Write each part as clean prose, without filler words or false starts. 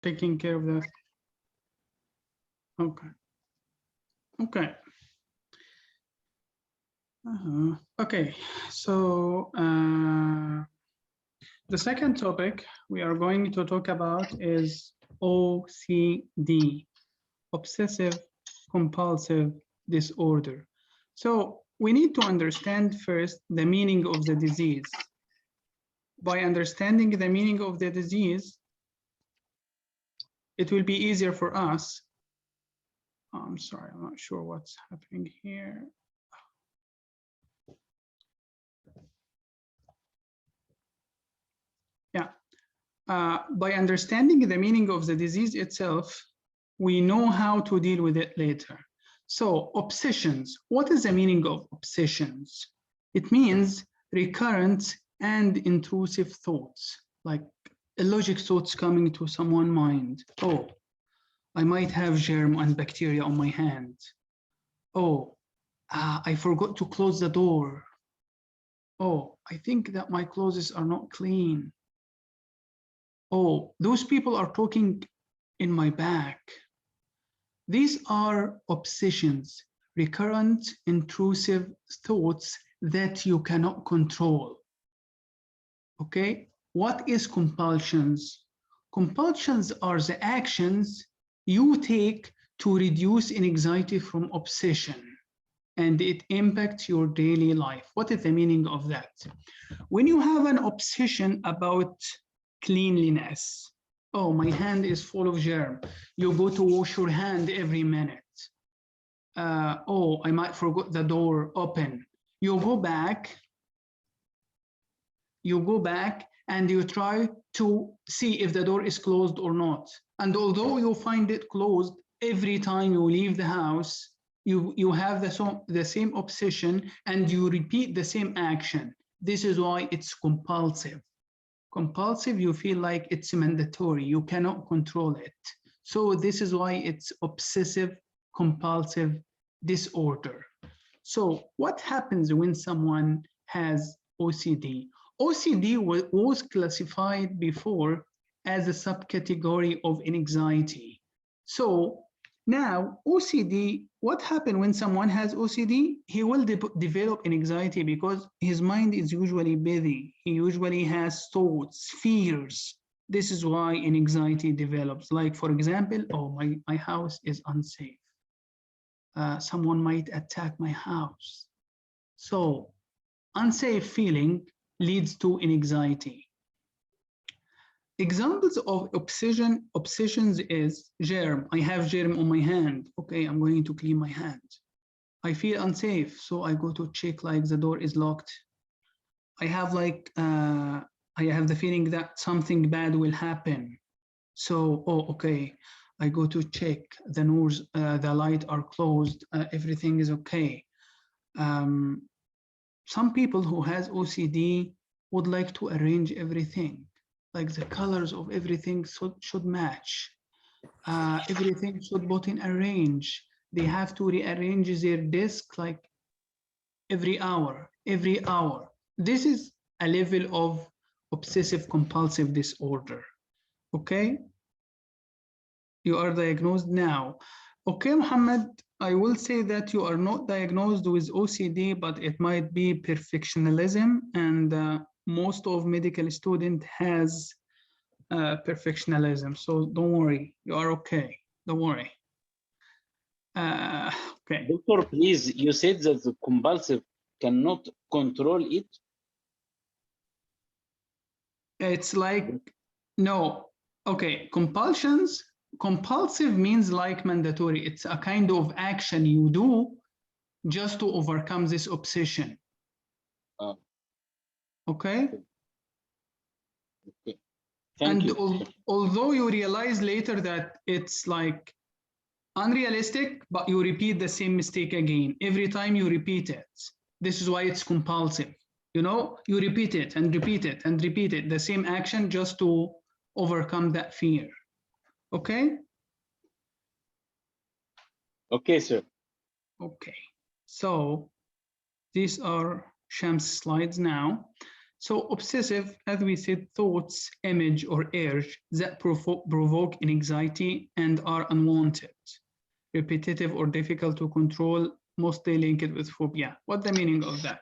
taking care of this? Okay. Okay. Okay, so the second topic we are going to talk about is OCD, Obsessive Compulsive Disorder. So we need to understand first the meaning of the disease. By understanding the meaning of the disease, it will be easier for us. I'm sorry, I'm not sure what's happening here. Yeah, by understanding the meaning of the disease itself, we know how to deal with it later. So obsessions, what is the meaning of obsessions? It means recurrent and intrusive thoughts, like illogic thoughts coming to someone's mind. Oh, I might have germ and bacteria on my hand. Oh, I forgot to close the door. Oh, I think that my clothes are not clean. Oh, those people are talking in my back. These are obsessions, recurrent, intrusive thoughts that you cannot control. Okay, what is compulsions? Compulsions are the actions you take to reduce anxiety from obsession, and it impacts your daily life. What is the meaning of that? When you have an obsession about cleanliness, oh, my hand is full of germ. You go to wash your hand every minute. Oh, I might forget the door open. You go back and you try to see if the door is closed or not. And although you find it closed every time you leave the house, you have the same obsession and you repeat the same action. This is why it's compulsive. Compulsive, you feel like it's mandatory, you cannot control it. So this is why it's obsessive compulsive disorder. So what happens when someone has OCD? OCD was classified before as a subcategory of anxiety. So now OCD, what happens when someone has OCD? He will develop anxiety because his mind is usually busy. He usually has thoughts, fears. This is why anxiety develops. Like, for example, oh, my house is unsafe. Someone might attack my house. So unsafe feeling leads to anxiety. Examples of obsessions is germ. I have germ on my hand. Okay, I'm going to clean my hand. I feel unsafe, so I go to check like the door is locked. I have like, I have the feeling that something bad will happen. So, oh, okay, I go to check the doors, the light are closed, everything is okay. Some people who has OCD would like to arrange everything. Like the colors of everything should match. Everything should put in a range. They have to rearrange their desk like every hour. This is a level of obsessive compulsive disorder. Okay? You are diagnosed now. Okay, Muhammad, I will say that you are not diagnosed with OCD, but it might be perfectionism, and most of medical student has perfectionism. So don't worry, you are okay. Don't worry. Okay. Doctor, please, you said that the compulsive cannot control it. It's like, no. Okay, compulsive means like mandatory. It's a kind of action you do just to overcome this obsession. Okay? Okay. Thank you. Although you realize later that it's like unrealistic, but you repeat the same mistake again. Every time you repeat it. This is why it's compulsive. You know, you repeat it and repeat it and repeat it, the same action just to overcome that fear. Okay? Okay, sir. Okay. So these are Sham's slides now. So obsessive, as we said, thoughts, image, or urge that provoke anxiety and are unwanted, repetitive or difficult to control, mostly linked with phobia. What's the meaning of that?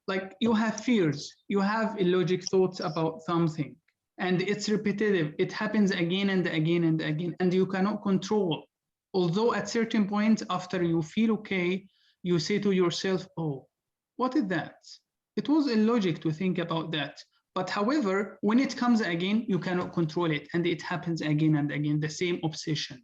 Like you have fears, you have illogic thoughts about something, and it's repetitive. It happens again and again and again, and you cannot control. Although at certain points after you feel okay, you say to yourself, oh, what is that? It was illogic to think about that. But however, when it comes again, you cannot control it, and it happens again and again, the same obsession.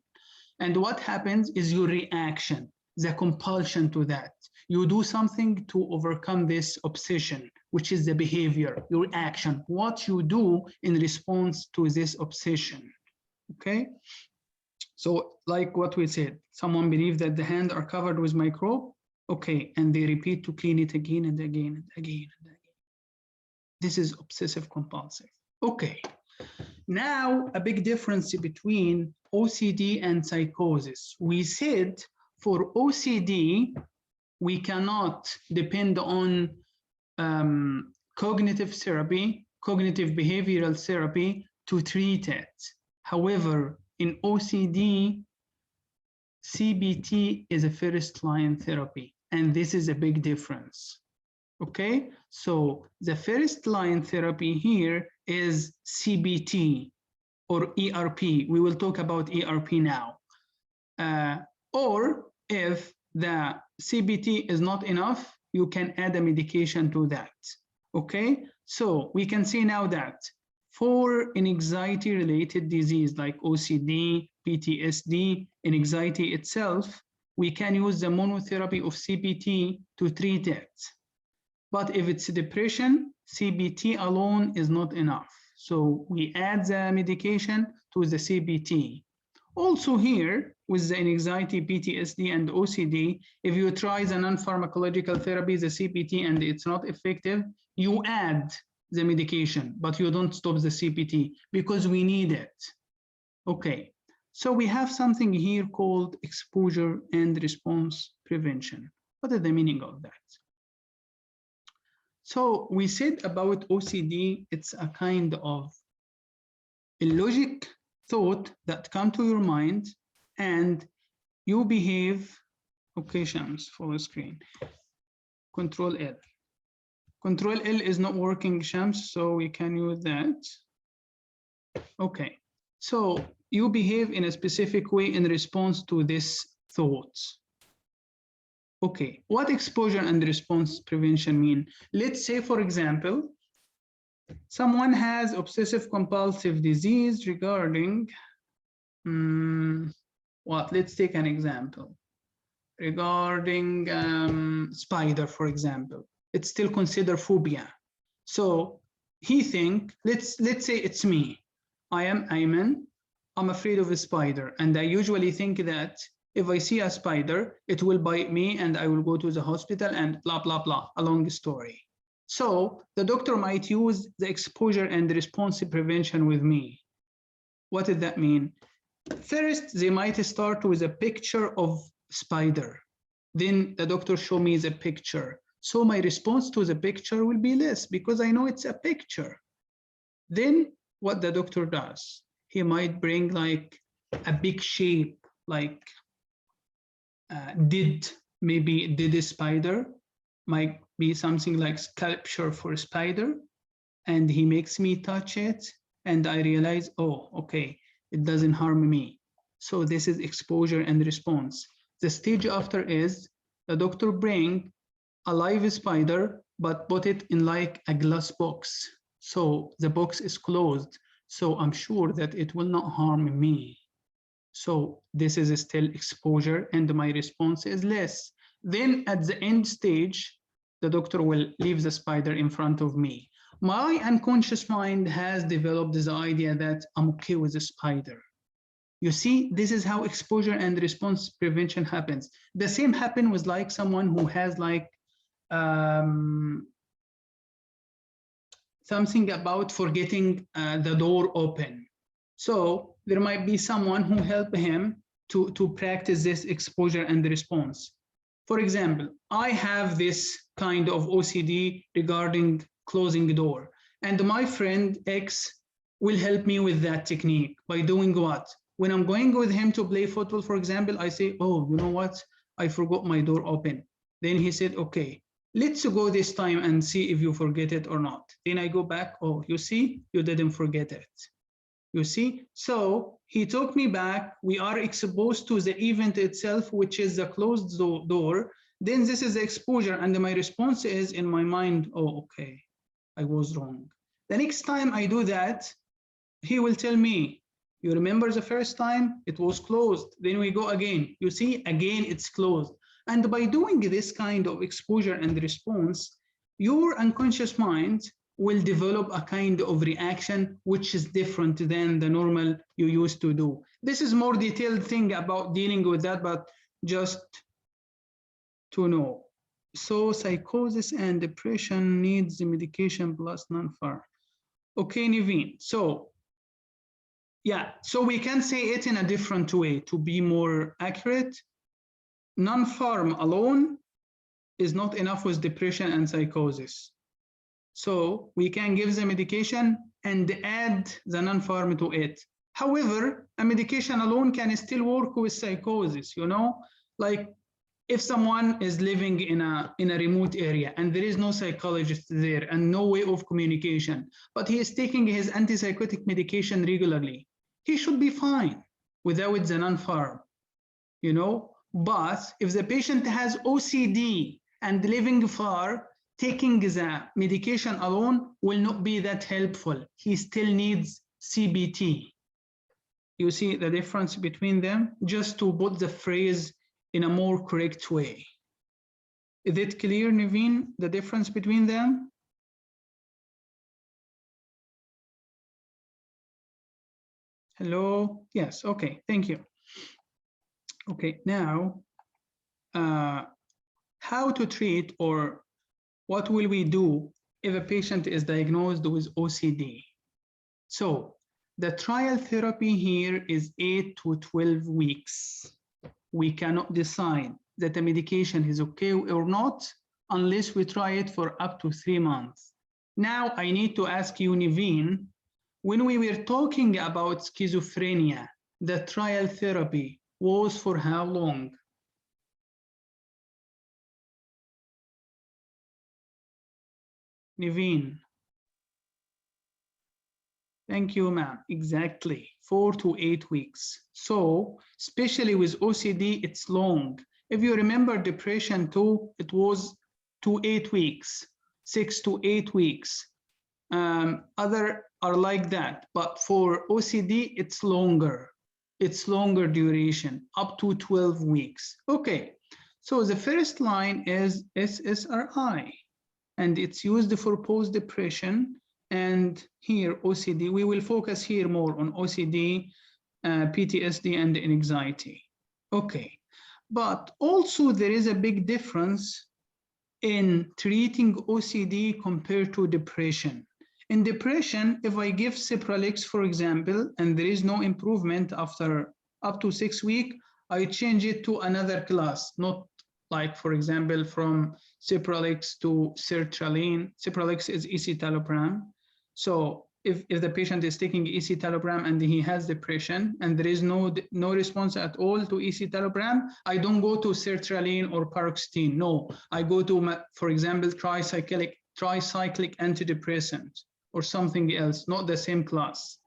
And what happens is your reaction, the compulsion to that. You do something to overcome this obsession, which is the behavior, your action, what you do in response to this obsession, okay? So like what we said, someone believes that the hands are covered with microbe, okay, and they repeat to clean it again and again and again and again. This is obsessive compulsive. Okay, now a big difference between OCD and psychosis. We said for OCD, we cannot depend on cognitive therapy, cognitive behavioral therapy to treat it. However, in OCD, CBT is a first line therapy, and this is a big difference. Okay, so the first line therapy here is CBT or ERP. We will talk about ERP now. Or if the CBT is not enough, you can add a medication to that. Okay, so we can see now that for an anxiety-related disease like OCD, PTSD, and anxiety itself, we can use the monotherapy of CBT to treat it. But if it's depression, CBT alone is not enough. So we add the medication to the CBT. Also here, with the anxiety, PTSD, and OCD, if you try the non-pharmacological therapy, the CBT, and it's not effective, you add the medication, but you don't stop the CBT because we need it. Okay, so we have something here called exposure and response prevention. What is the meaning of that? So we said about OCD, it's a kind of illogic thought that come to your mind and you behave. Okay, Shams, full screen. Control L. Control L is not working, Shams, so we can use that. Okay, so you behave in a specific way in response to this thought. Okay, what exposure and response prevention mean? Let's say, for example, someone has obsessive compulsive disease regarding, let's take an example. Regarding spider, for example, it's still considered phobia. So he think, let's say it's me. I am Ayman, I'm afraid of a spider. And I usually think that if I see a spider, it will bite me and I will go to the hospital and blah, blah, blah, a long story. So the doctor might use the exposure and response prevention with me. What does that mean? First, they might start with a picture of spider. Then the doctor show me the picture. So my response to the picture will be less because I know it's a picture. Then what the doctor does, he might bring like a big shape, like maybe a spider, might be something like sculpture for a spider, and he makes me touch it and I realize, oh, okay, it doesn't harm me. So this is exposure and response. The stage after is the doctor bring a live spider but put it in like a glass box, so the box is closed, so I'm sure that it will not harm me. So this is still exposure and my response is less. Then at the end stage, the doctor will leave the spider in front of me. My unconscious mind has developed this idea that I'm okay with the spider. You see, this is how exposure and response prevention happens. The same happen with like someone who has like something about forgetting the door open. So there might be someone who help him to practice this exposure and response. For example, I have this kind of OCD regarding closing the door. And my friend X will help me with that technique by doing what? When I'm going with him to play football, for example, I say, oh, you know what? I forgot my door open. Then he said, okay, let's go this time and see if you forget it or not. Then I go back, oh, you see, you didn't forget it. You see? So he took me back. We are exposed to the event itself, which is the closed door. Then this is the exposure. And my response is in my mind, oh, okay, I was wrong. The next time I do that, he will tell me, you remember the first time it was closed. Then we go again. You see, again, it's closed. And by doing this kind of exposure and response, your unconscious mind will develop a kind of reaction which is different than the normal you used to do. This is more detailed thing about dealing with that, but just to know. So psychosis and depression needs the medication plus non-pharm. Okay, Naveen. So yeah, so we can say it in a different way to be more accurate. Non-pharm alone is not enough with depression and psychosis. So we can give the medication and add the non-pharm to it. However, a medication alone can still work with psychosis, you know, like if someone is living in a remote area and there is no psychologist there and no way of communication, but he is taking his antipsychotic medication regularly, he should be fine without the non-pharm, you know. But if the patient has OCD and living far, taking the medication alone will not be that helpful. He still needs CBT. You see the difference between them? Just to put the phrase in a more correct way. Is it clear, Naveen, the difference between them? Hello? Yes, okay, thank you. Okay, now, how to treat or what will we do if a patient is diagnosed with OCD? So the trial therapy here is 8 to 12 weeks. We cannot decide that the medication is okay or not unless we try it for up to 3 months. Now I need to ask you, Naveen, when we were talking about schizophrenia, the trial therapy was for how long? Naveen. Thank you, ma'am. Exactly, 4 to 8 weeks. So, especially with OCD, it's long. If you remember depression too, it was 2 to 8 weeks, 6 to 8 weeks. Other are like that, but for OCD, it's longer. It's longer duration, up to 12 weeks. Okay, so the first line is SSRI, and it's used for post-depression. And here, OCD, we will focus here more on OCD, PTSD, and anxiety. Okay, but also there is a big difference in treating OCD compared to depression. In depression, if I give Cetroxam, for example, and there is no improvement after up to 6 weeks, I change it to another class, not like, for example, from Cetroxam to sertraline. Cetroxam is escitalopram. So if the patient is taking escitalopram and he has depression and there is no response at all to escitalopram, I don't go to sertraline or paroxetine. No, I go to, for example, tricyclic antidepressant or something else, not the same class.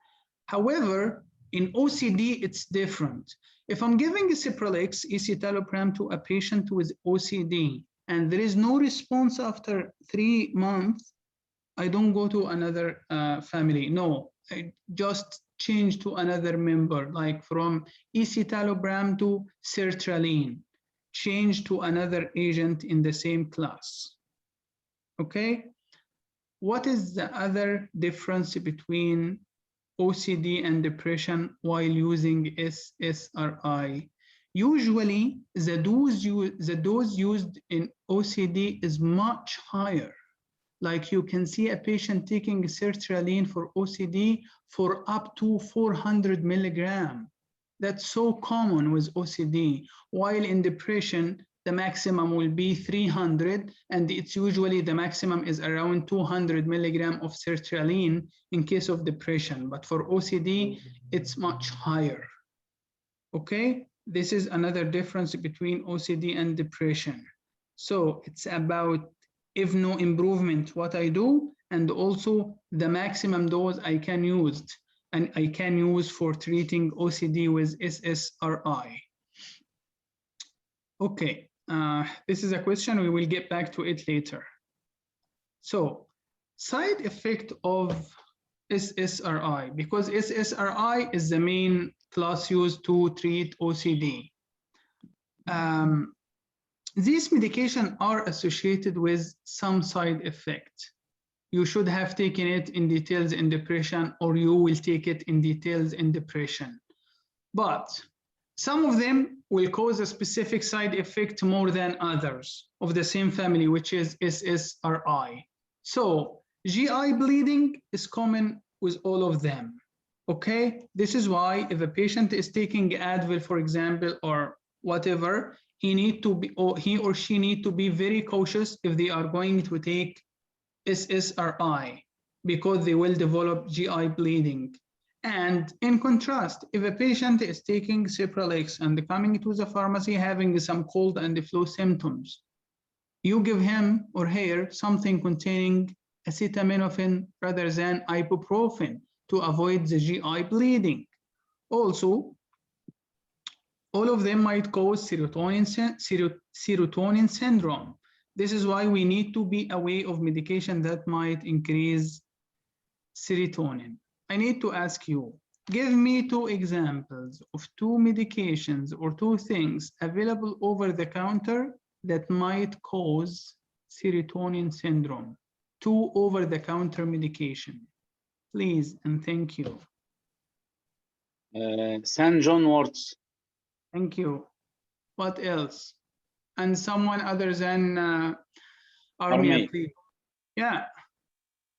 However, in OCD, it's different. If I'm giving Cetroxam, escitalopram to a patient with OCD, and there is no response after 3 months, I don't go to another family. No, I just change to another member, like from escitalopram to sertraline, change to another agent in the same class. Okay, what is the other difference between OCD and depression while using SSRI? Usually, the dose used in OCD is much higher. Like you can see a patient taking sertraline for OCD for up to 400 milligrams. That's so common with OCD, while in depression, the maximum will be 300, and it's usually the maximum is around 200 milligram of sertraline in case of depression, but for OCD, it's much higher. Okay, this is another difference between OCD and depression. So it's about if no improvement, what I do, and also the maximum dose I can use, and I can use for treating OCD with SSRI. Okay, this is a question, we will get back to it later. So, side effect of SSRI, because SSRI is the main class used to treat OCD. These medications are associated with some side effect. You should have taken it in details in depression, or you will take it in details in depression. But some of them will cause a specific side effect more than others of the same family, which is SSRI. So GI bleeding is common with all of them. Okay, this is why if a patient is taking Advil, for example, or whatever, he or she need to be very cautious if they are going to take SSRI, because they will develop GI bleeding. And in contrast, if a patient is taking Cetroxam and coming to the pharmacy having some cold and flu symptoms, you give him or her something containing acetaminophen rather than ibuprofen to avoid the GI bleeding. Also, all of them might cause serotonin syndrome. This is why we need to be aware of medication that might increase serotonin. I need to ask you, give me 2 examples of 2 medications or 2 things available over the counter that might cause serotonin syndrome. 2 over-the-counter medication, please, and thank you. St. John works. Thank you. What else? And someone other than Armia, please. Yeah.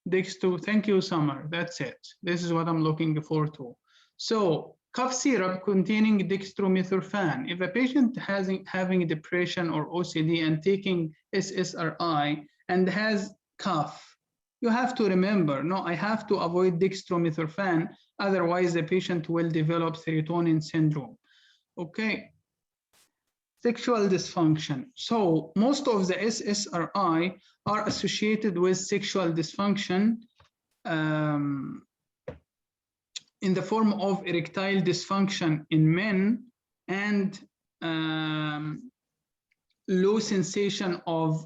Dextro, thank you, Summer. That's it. This is what I'm looking forward to. So, cough syrup containing dextromethorphan. If a patient having depression or OCD and taking SSRI and has cough, you have to remember, no, I have to avoid dextromethorphan, otherwise the patient will develop serotonin syndrome. Okay. Sexual dysfunction. So most of the SSRI are associated with sexual dysfunction in the form of erectile dysfunction in men and low sensation of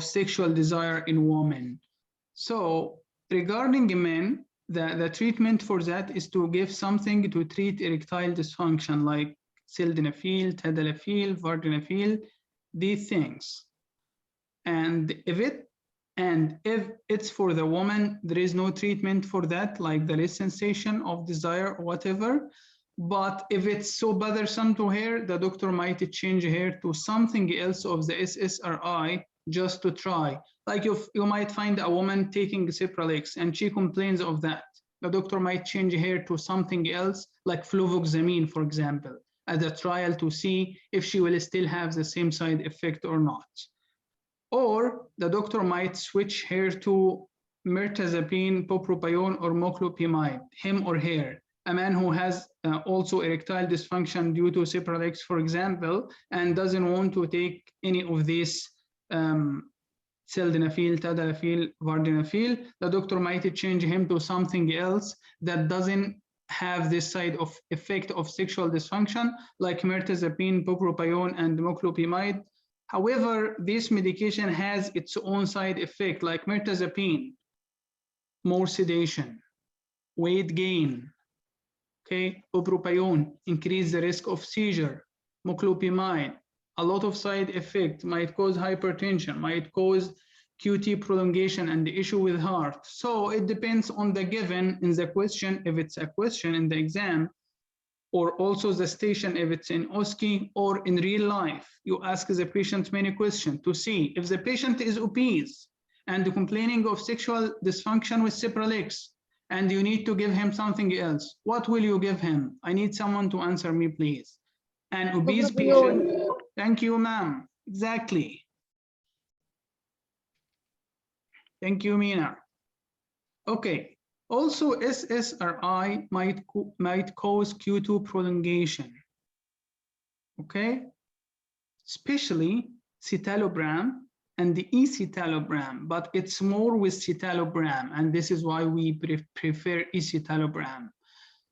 sexual desire in women. So regarding men, the treatment for that is to give something to treat erectile dysfunction like sildenafil, tadalafil, vardenafil, these things. And if it's for the woman, there is no treatment for that, like the less sensation of desire or whatever. But if it's so bothersome to her, the doctor might change her to something else of the SSRI just to try. Like if you might find a woman taking Cetroxam and she complains of that, the doctor might change her to something else, like fluvoxamine, for example, as a trial to see if she will still have the same side effect or not. Or the doctor might switch her to mirtazapine, bupropion, or moclopimide, him or her, a man who has also erectile dysfunction due to Cetroxam, for example, and doesn't want to take any of these sildenafil, tadalafil, vardenafil, the doctor might change him to something else that doesn't have this side of effect of sexual dysfunction, like mirtazapine, bupropion, and moclopimide. However, this medication has its own side effect, like mirtazapine, more sedation, weight gain, okay, bupropion, increase the risk of seizure, moclopimide, a lot of side effect, might cause hypertension, might cause QT prolongation and the issue with heart. So it depends on the given in the question, if it's a question in the exam, or also the station if it's in OSCE or in real life. You ask the patient many questions to see if the patient is obese and complaining of sexual dysfunction with Cetroxam, and you need to give him something else. What will you give him? I need someone to answer me, please. An obese patient, thank you, ma'am. Exactly. Thank you, Mina. Okay. Also, SSRI might cause Q2 prolongation. Okay. Especially citalopram and the escitalopram, but it's more with citalopram, and this is why we prefer escitalopram.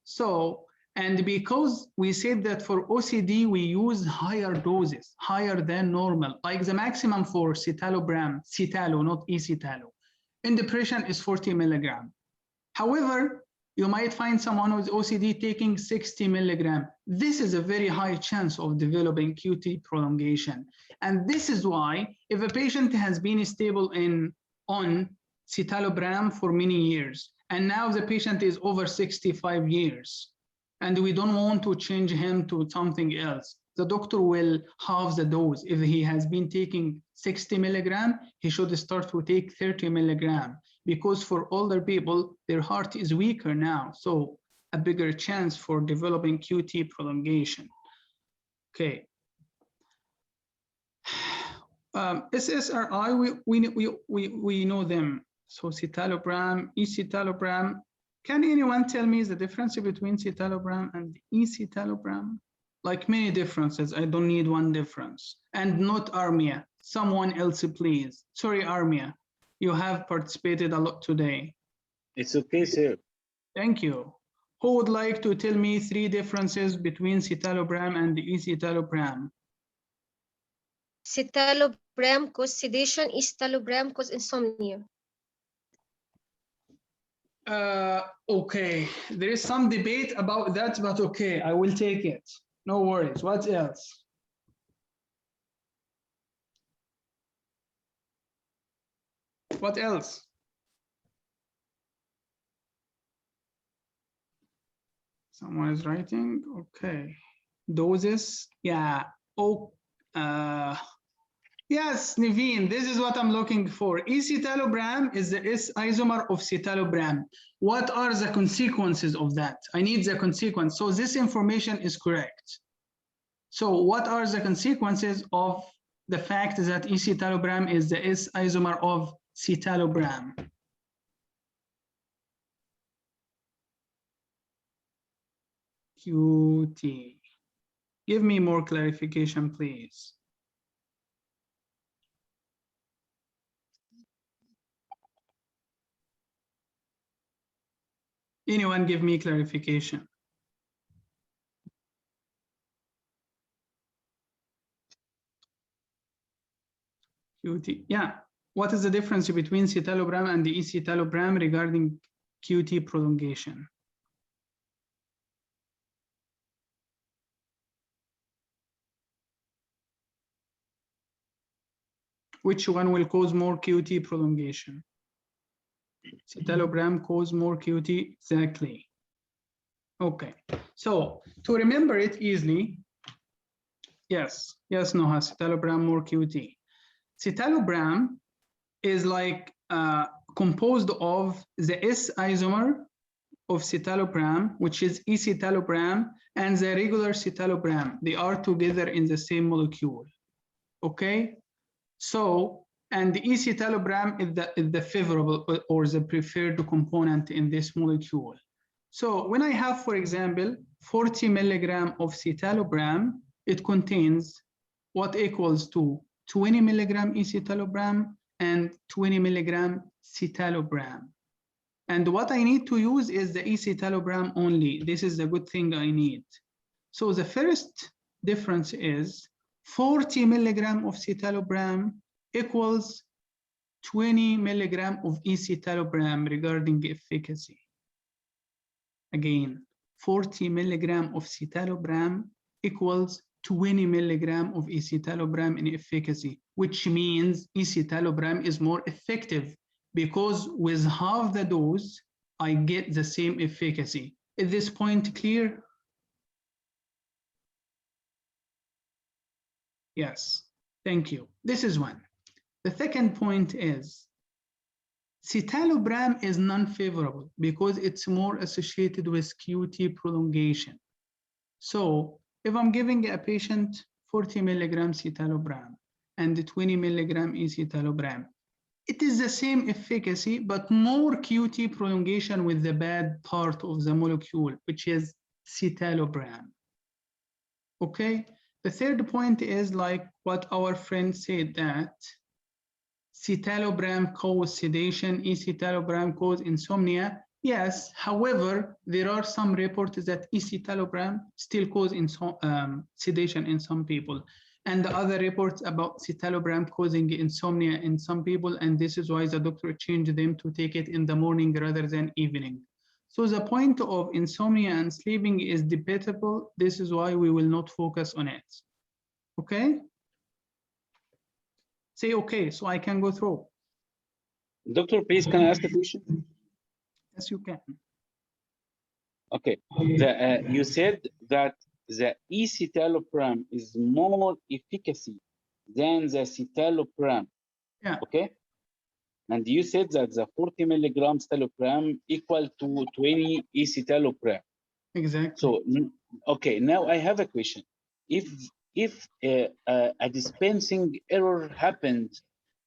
So, and because we said that for OCD, we use higher doses, higher than normal, like the maximum for citalopram, citalo, not escitalo, in depression is 40 milligram. However, you might find someone with OCD taking 60 milligram. This is a very high chance of developing QT prolongation. And this is why if a patient has been stable on citalopram for many years, and now the patient is over 65 years, and we don't want to change him to something else, the doctor will halve the dose. If he has been taking 60 milligram, he should start to take 30 milligram, because for older people, their heart is weaker now, so a bigger chance for developing QT prolongation. Okay. SSRI, we know them. So citalopram, escitalopram. Can anyone tell me the difference between citalopram and escitalopram? Like many differences, I don't need one difference. And not Armia, someone else please. Sorry, Armia, you have participated a lot today. It's okay, sir. Thank you. Who would like to tell me 3 differences between citalopram and the escitalopram? Citalopram cause sedation, escitalopram cause insomnia. Okay, there is some debate about that, but okay, I will take it. No worries. What else? What else? Someone is writing. Okay. Doses. Yeah. Oh, yes, Naveen, this is what I'm looking for. Escitalopram is the S isomer of citalopram. What are the consequences of that? I need the consequence. So this information is correct. So what are the consequences of the fact that escitalopram is the S isomer of citalopram? QT. Give me more clarification, please. Anyone give me clarification? QT. Yeah. What is the difference between citalopram and the escitalopram regarding QT prolongation? Which one will cause more QT prolongation? Citalopram cause more QT, exactly. Okay, so to remember it easily, yes, Noha, citalopram more QT. Citalopram is like composed of the S isomer of citalopram, which is escitalopram, and the regular citalopram. They are together in the same molecule. Okay, so and the escitalopram is the favorable or the preferred component in this molecule. So when I have, for example, 40 milligram of citalopram, it contains what equals to 20 milligram escitalopram and 20 milligram citalopram. And what I need to use is the escitalopram only. This is the good thing I need. So the first difference is 40 milligram of citalopram equals 20 milligram of escitalopram regarding efficacy. Again, 40 milligram of citalopram equals 20 milligram of escitalopram in efficacy, which means escitalopram is more effective because with half the dose, I get the same efficacy. Is this point clear? Yes, thank you. This is one. The second point is citalopram is non-favorable because it's more associated with QT prolongation. So if I'm giving a patient 40 milligram citalopram and 20 milligram escitalopram. It is the same efficacy, but more QT prolongation with the bad part of the molecule, which is citalopram. Okay, the third point is like what our friend said, that citalopram causes sedation, escitalopram causes insomnia. Yes, however, there are some reports that escitalopram still causes sedation in some people, and the other reports about citalopram causing insomnia in some people, and this is why the doctor changed them to take it in the morning rather than evening. So the point of insomnia and sleeping is debatable. This is why we will not focus on it. Okay? Say okay, so I can go through. Doctor, please, can I ask a question? Yes, you can. Okay, you said that the escitalopram is more efficacy than the citalopram. Yeah. Okay, and you said that the 40 milligram citalopram equal to 20 escitalopram. Exactly. So, okay, now I have a question. If a dispensing error happened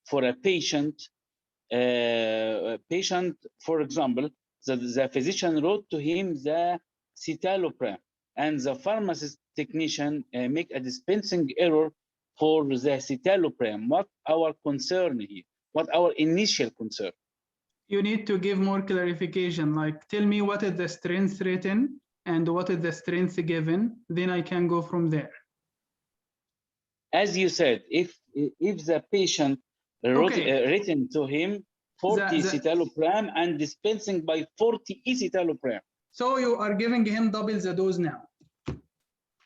for a patient, for example, the physician wrote to him the citalopram, and the pharmacist technician make a dispensing error for the citalopram. What our concern here? What our initial concern? You need to give more clarification, like tell me what is the strength written and what is the strength given, then I can go from there. As you said, if the patient wrote, written to him 40 citalopram and dispensing by 40 escitalopram. So you are giving him double the dose now.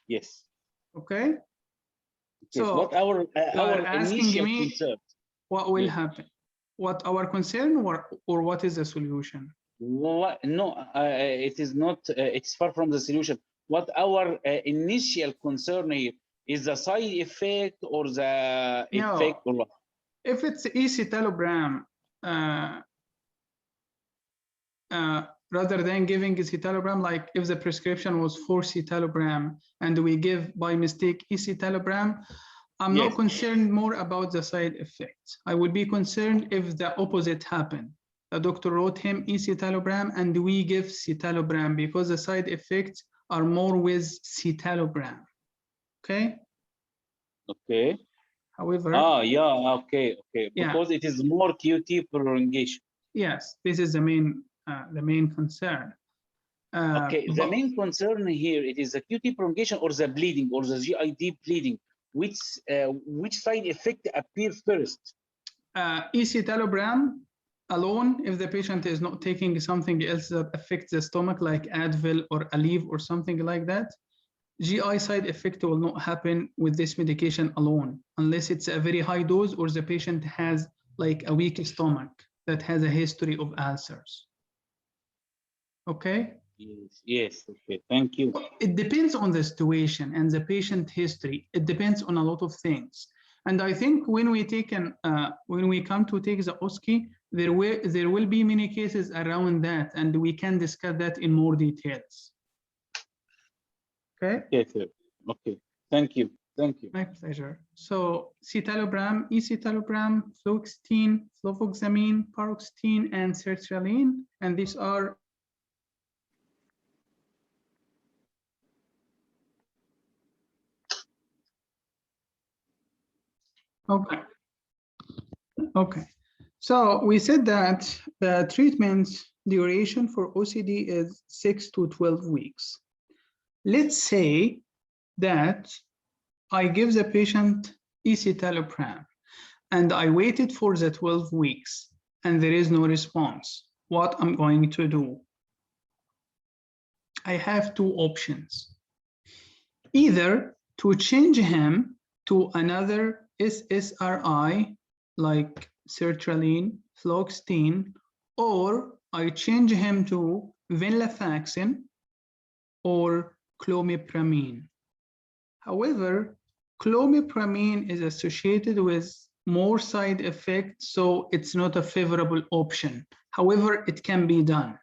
Yes. Okay. Yes. So what our initial me concern? What will happen? What our concern, or what is the solution? What, no, it is not. It's far from the solution. What our initial concern here is the side effect or the effect, or what? If it's escitalopram, rather than giving citalopram, like if the prescription was for citalopram and we give by mistake escitalopram, I'm not concerned more about the side effects. I would be concerned if the opposite happened. The doctor wrote him escitalopram and we give citalopram, because the side effects are more with citalopram. Okay. Okay. However. Okay. Because it is more QT prolongation. Yes, this is the main concern. Okay, the main concern here, it is the QT prolongation or the bleeding or the GID bleeding. Which side effect appear first? Escitalopram alone, if the patient is not taking something else that affects the stomach, like Advil or Aleve or something like that, GI side effect will not happen with this medication alone, unless it's a very high dose or the patient has like a weak stomach that has a history of ulcers. Okay? Yes, okay, thank you. It depends on the situation and the patient history. It depends on a lot of things. And I think when we come to take the OSCE, there will be many cases around that, and we can discuss that in more details. Okay? Yes, sir. Okay, thank you. Thank you. My pleasure. So citalopram, escitalopram, fluoxetine, fluvoxamine, paroxetine, and sertraline, and these are okay. So we said that the treatment duration for OCD is 6 to 12 weeks. Let's say that I give the patient escitalopram and I waited for the 12 weeks and there is no response. What I'm going to do? I have two options. Either to change him to another SSRI like sertraline, fluoxetine, or I change him to venlafaxine or clomipramine. However, clomipramine is associated with more side effects, so it's not a favorable option. However, it can be done.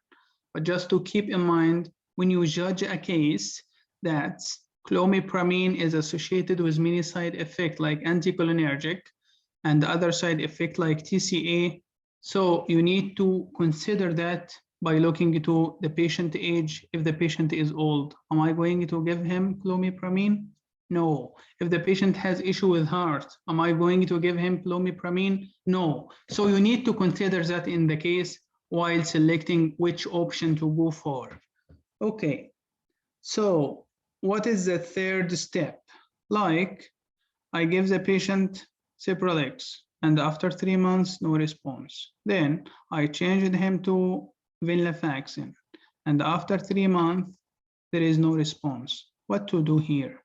But just to keep in mind, when you judge a case, that Clomipramine is associated with many side effects like anticholinergic and the other side effect like TCA. So you need to consider that by looking to the patient age. If the patient is old, am I going to give him clomipramine? No. If the patient has issue with heart, am I going to give him clomipramine? No. So you need to consider that in the case while selecting which option to go for. Okay, so what is the third step? Like, I give the patient Cipralex, and after 3 months, no response. Then I changed him to venlafaxine, and after 3 months, there is no response. What to do here?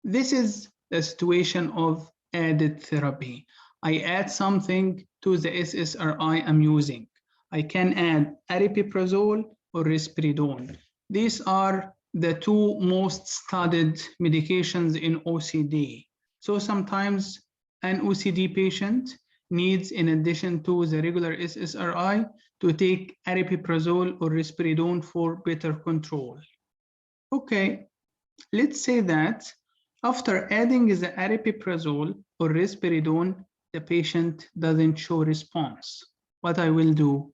This is the situation of added therapy. I add something to the SSRI I'm using. I can add aripiprazole or risperidone. These are the two most studied medications in OCD. So sometimes an OCD patient needs, in addition to the regular SSRI, to take aripiprazole or risperidone for better control. Okay, let's say that after adding the aripiprazole or risperidone, the patient doesn't show response. What I will do?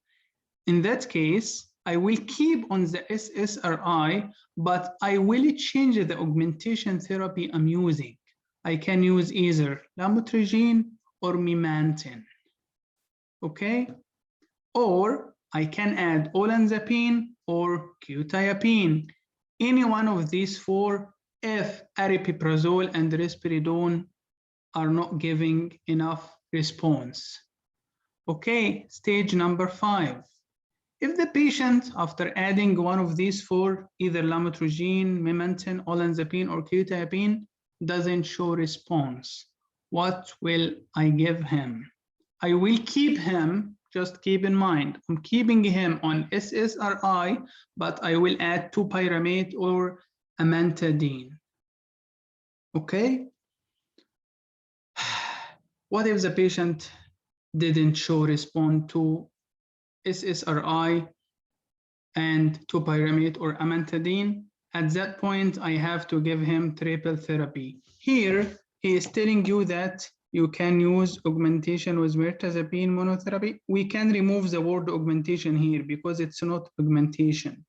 In that case, I will keep on the SSRI, but I will change the augmentation therapy I'm using. I can use either lamotrigine or memantine, okay? Or I can add olanzapine or quetiapine, any one of these four if aripiprazole and risperidone are not giving enough response. Okay, stage number 5. If the patient, after adding one of these four, either lamotrigine, memantine, olanzapine, or quetiapine, doesn't show response, what will I give him? I will keep him, just keep in mind, I'm keeping him on SSRI, but I will add topiramate or amantadine. Okay? What if the patient didn't show response to SSRI and topiramate or amantadine? At that point, I have to give him triple therapy. Here, he is telling you that you can use augmentation with mirtazapine monotherapy. We can remove the word augmentation here because it's not augmentation.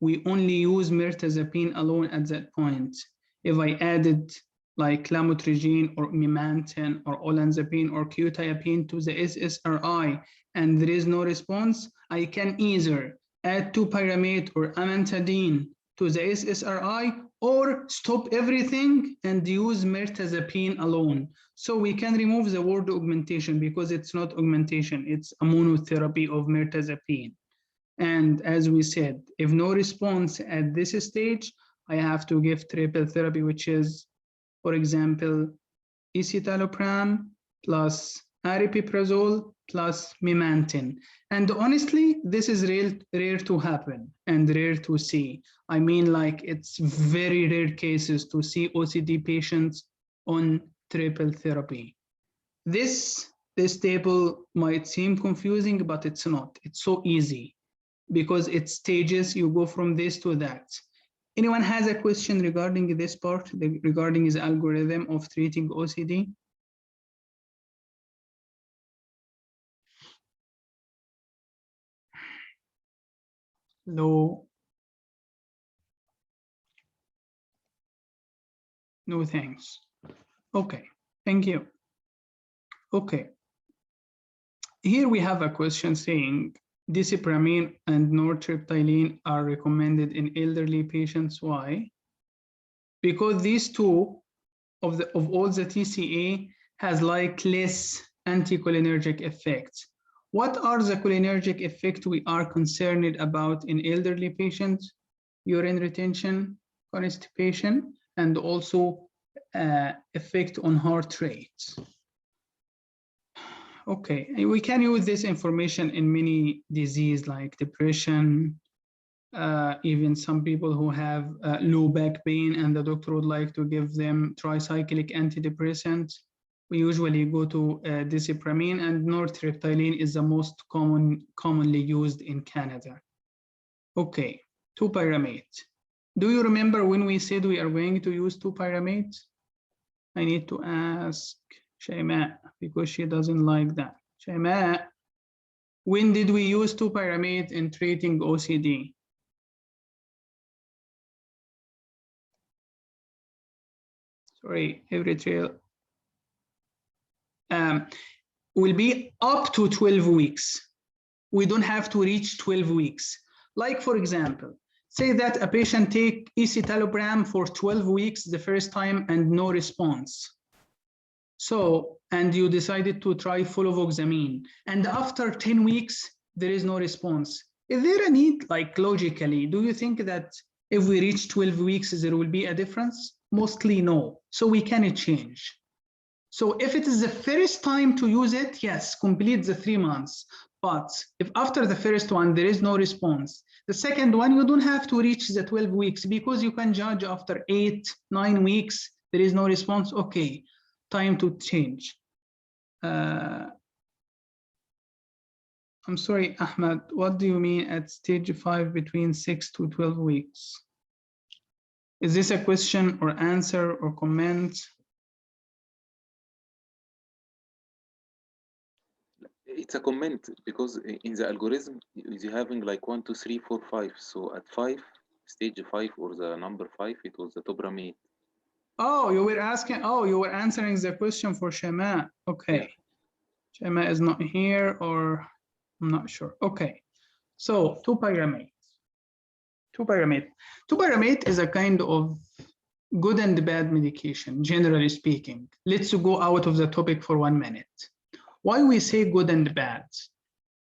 We only use mirtazapine alone at that point. If I added like lamotrigine or memantine or olanzapine or quetiapine to the SSRI and there is no response, I can either add topiramate or amantadine to the SSRI or stop everything and use mirtazapine alone. So we can remove the word augmentation because it's not augmentation, it's a monotherapy of mirtazapine. And as we said, if no response at this stage, I have to give triple therapy, which is, for example, escitalopram plus aripiprazole plus memantine. And honestly, this is rare to happen and rare to see. I mean, like, it's very rare cases to see OCD patients on triple therapy. This table might seem confusing, but it's not. It's so easy because it's stages. You go from this to that. Anyone has a question regarding this part, regarding the algorithm of treating OCD? No. No thanks. Okay, thank you. Okay. Here we have a question saying disipramine and nortriptyline are recommended in elderly patients. Why? Because these two of all the TCA has like less anticholinergic effects. What are the cholinergic effects we are concerned about in elderly patients? Urine retention, constipation, and also effect on heart rate. Okay, we can use this information in many diseases like depression, even some people who have low back pain and the doctor would like to give them tricyclic antidepressants. We usually go to disipramine, and nortriptyline is the most commonly used in Canada. Okay, topiramate. Do you remember when we said we are going to use 2-pyramate? I need to ask Shayma because she doesn't like that. Shayma, when did we use 2-pyramate in treating OCD? Sorry, every trail. Will be up to 12 weeks. We don't have to reach 12 weeks. Like, for example, say that a patient take escitalopram for 12 weeks the first time and no response. So, and you decided to try fluvoxamine, and after 10 weeks, there is no response. Is there a need, like logically, do you think that if we reach 12 weeks, there will be a difference? Mostly no, so we can change. So if it is the first time to use it, yes, complete the 3 months. But if after the first one, there is no response, the second one, you don't have to reach the 12 weeks because you can judge after 8, 9 weeks, there is no response. Okay, time to change. I'm sorry, Ahmed, what do you mean at stage 5 between 6 to 12 weeks? Is this a question or answer or comment? It's a comment because in the algorithm you're having like 1, 2, 3, 4, 5. So at 5, stage 5 or the number 5, it was the topramate. Oh, you were asking. Oh, you were answering the question for Shema. Okay, yeah. Shema is not here, or I'm not sure. Okay, so 2-pyramate. 2-pyramate. 2-pyramate is a kind of good and bad medication, generally speaking. Let's go out of the topic for 1 minute. Why we say good and bad?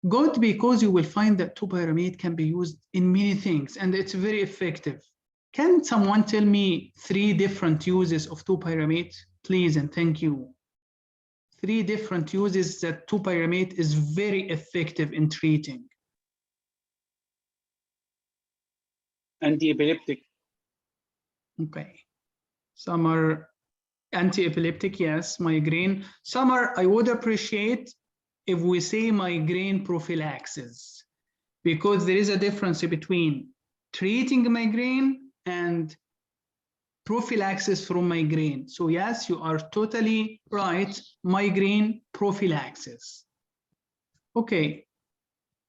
Good because you will find that 2-pyramate can be used in many things and it's very effective. Can someone tell me 3 different uses of 2-pyramate, please, and thank you. 3 different uses that 2-pyramate is very effective in treating. Anti-epileptic. Okay, some are anti-epileptic, yes. Migraine, some are, I would appreciate if we say migraine prophylaxis, because there is a difference between treating migraine and prophylaxis from migraine. So yes, you are totally right, migraine prophylaxis. Okay,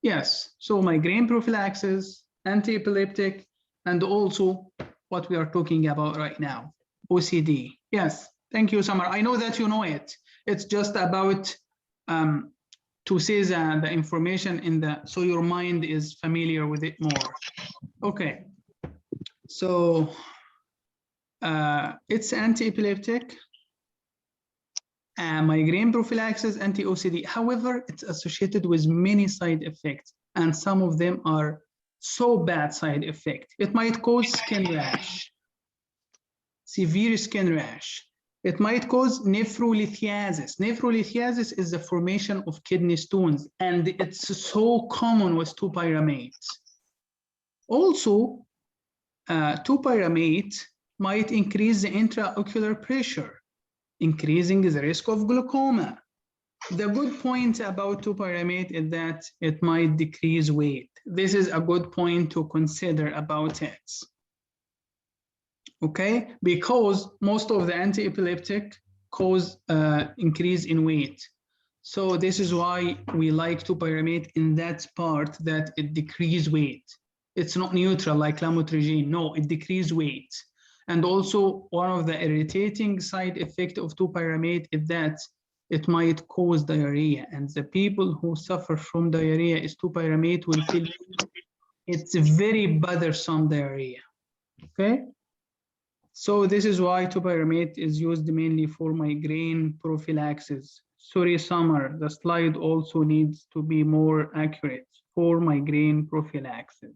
yes, so migraine prophylaxis, anti-epileptic, and also what we are talking about right now, OCD. Yes, thank you, Samar. I know that you know it. It's just about to say the information in the, so your mind is familiar with it more. Okay, so it's anti-epileptic, migraine prophylaxis, anti-OCD. However, it's associated with many side effects, and some of them are so bad side effect. It might cause skin rash, severe skin rash. It might cause nephrolithiasis. Nephrolithiasis is the formation of kidney stones, and it's so common with 2-pyramate. Also, 2-pyramate might increase the intraocular pressure, increasing the risk of glaucoma. The good point about 2-pyramate is that it might decrease weight. This is a good point to consider about it. Okay, because most of the anti-epileptic cause increase in weight. So this is why we like 2-pyramate in that part, that it decrease weight. It's not neutral like lamotrigine. No, it decrease weight. And also one of the irritating side effect of 2-pyramate is that it might cause diarrhea. And the people who suffer from diarrhea is 2-pyramate will tell you it's very bothersome diarrhea. Okay. So this is why 2-pyramate is used mainly for migraine prophylaxis. Sorry, Summer, the slide also needs to be more accurate for migraine prophylaxis.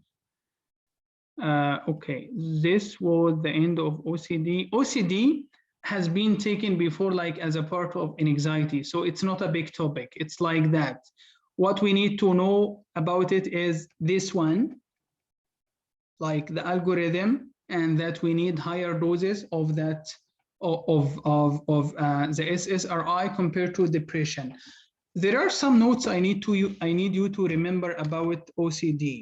Okay, this was the end of OCD. OCD has been taken before like as a part of anxiety, so it's not a big topic. It's like that. What we need to know about it is this one, like the algorithm, and that we need higher doses of that, the SSRI compared to depression. There are some notes I need you to remember about OCD.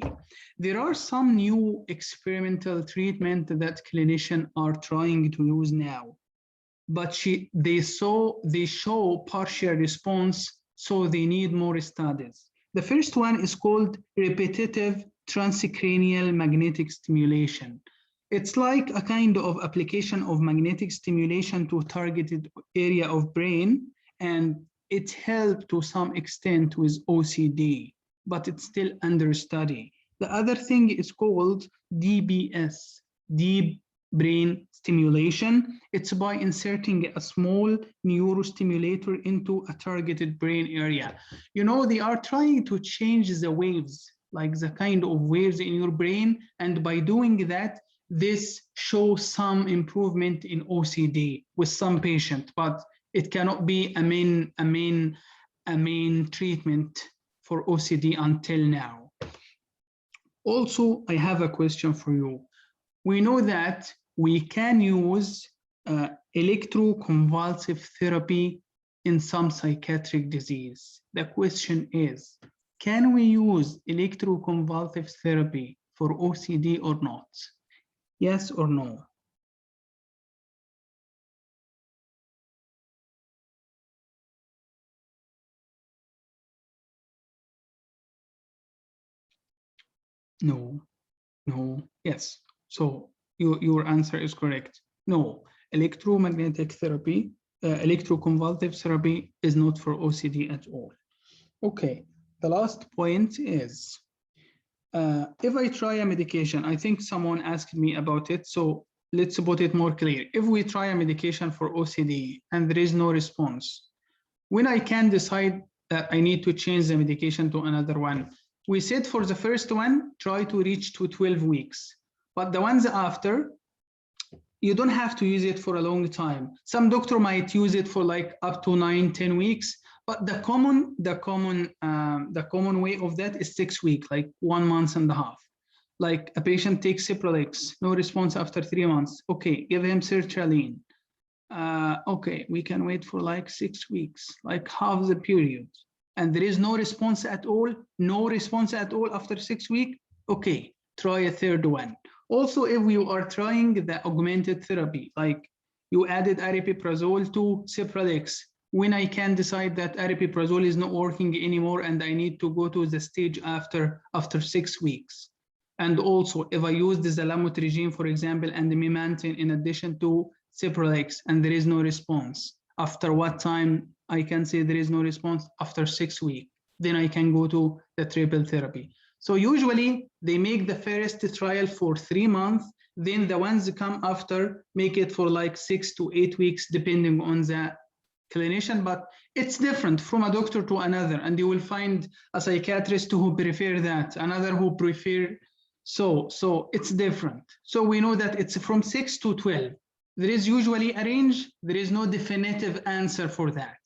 There are some new experimental treatment that clinicians are trying to use now, but they show partial response, so they need more studies. The first one is called repetitive transcranial magnetic stimulation. It's like a kind of application of magnetic stimulation to a targeted area of brain, and it helped to some extent with OCD, but it's still under study. The other thing is called DBS, deep brain stimulation. It's by inserting a small neurostimulator into a targeted brain area. You know, they are trying to change the waves, like the kind of waves in your brain, and by doing that, this shows some improvement in OCD with some patient, but it cannot be a main treatment for OCD until now. Also, I have a question for you. We know that we can use electroconvulsive therapy in some psychiatric disease. The question is, can we use electroconvulsive therapy for OCD or not? Yes or no? No, no, yes. So your answer is correct. No, electromagnetic therapy, electroconvulsive therapy is not for OCD at all. Okay, the last point is, if I try a medication, I think someone asked me about it, so let's put it more clear. If we try a medication for OCD and there is no response, when I can decide that I need to change the medication to another one, we said for the first one, try to reach to 12 weeks. But the ones after, you don't have to use it for a long time. Some doctor might use it for like up to 9-10 weeks, but the common way of that is 6 weeks, like 1.5 months. Like a patient takes Cetroxam, no response after 3 months. Okay, give him sertraline. Okay, we can wait for like 6 weeks, like half the period. And there is no response at all, after 6 weeks, okay, try a third one. Also, if you are trying the augmented therapy, like you added aripiprazole to Cetroxam, when I can decide that aripiprazole is not working anymore and I need to go to the stage after 6 weeks. And also, if I use the lamotrigine, for example, and the memantine in addition to Cetroxam, and there is no response, after what time I can say there is no response? After 6 weeks, then I can go to the triple therapy. So usually they make the first trial for 3 months, then the ones that come after make it for like 6 to 8 weeks, depending on the clinician, but it's different from a doctor to another, and you will find a psychiatrist who prefer that, another who prefer, so it's different. So we know that it's from 6 to 12. There is usually a range, there is no definitive answer for that.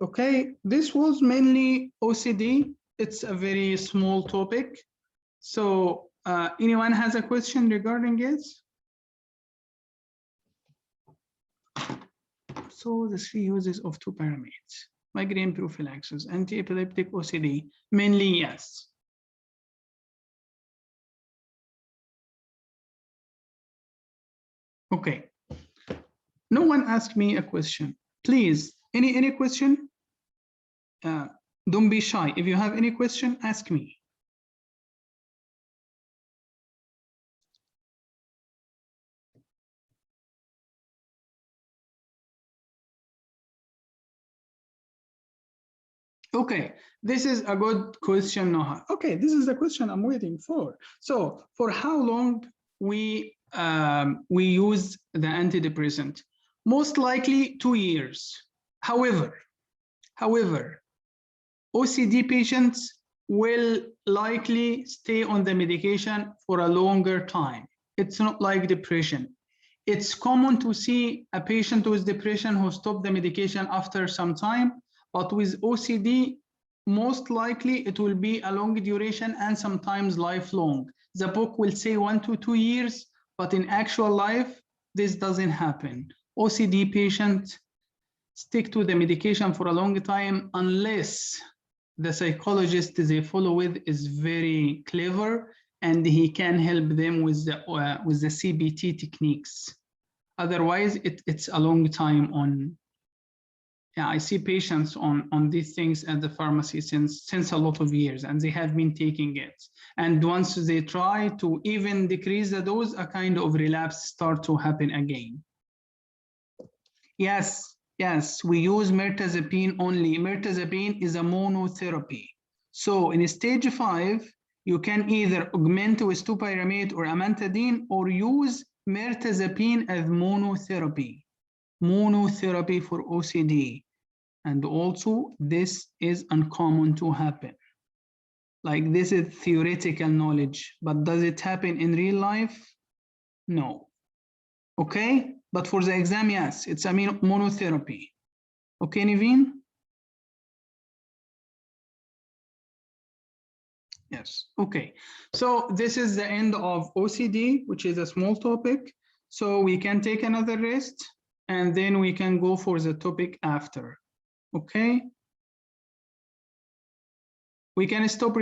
Okay, this was mainly OCD. It's a very small topic. So anyone has a question regarding it? So the 3 uses of topiramate, migraine prophylaxis, anti-epileptic OCD, mainly yes. Okay, no one asked me a question. Please, any question? Don't be shy. If you have any question, ask me. Okay, this is a good question, Noha. Okay, this is the question I'm waiting for. So, for how long we use the antidepressant? Most likely 2 years. However, OCD patients will likely stay on the medication for a longer time. It's not like depression. It's common to see a patient with depression who stopped the medication after some time, but with OCD, most likely it will be a long duration and sometimes lifelong. The book will say 1 to 2 years, but in actual life, this doesn't happen. OCD patients stick to the medication for a long time unless the psychologist they follow with is very clever and he can help them with the CBT techniques. Otherwise, it's a long time on. Yeah, I see patients on these things at the pharmacy since a lot of years, and they have been taking it. And once they try to even decrease the dose, a kind of relapse start to happen again. Yes, we use mirtazapine only. Mirtazapine is a monotherapy. So in stage 5, you can either augment with topiramate or amantadine or use mirtazapine as monotherapy for OCD. And also, this is uncommon to happen. Like, this is theoretical knowledge, but does it happen in real life? No. Okay, but for the exam, yes, it's a monotherapy. Okay, Niveen? Yes, okay. So this is the end of OCD, which is a small topic. So we can take another rest, and then we can go for the topic after. Okay, we can stop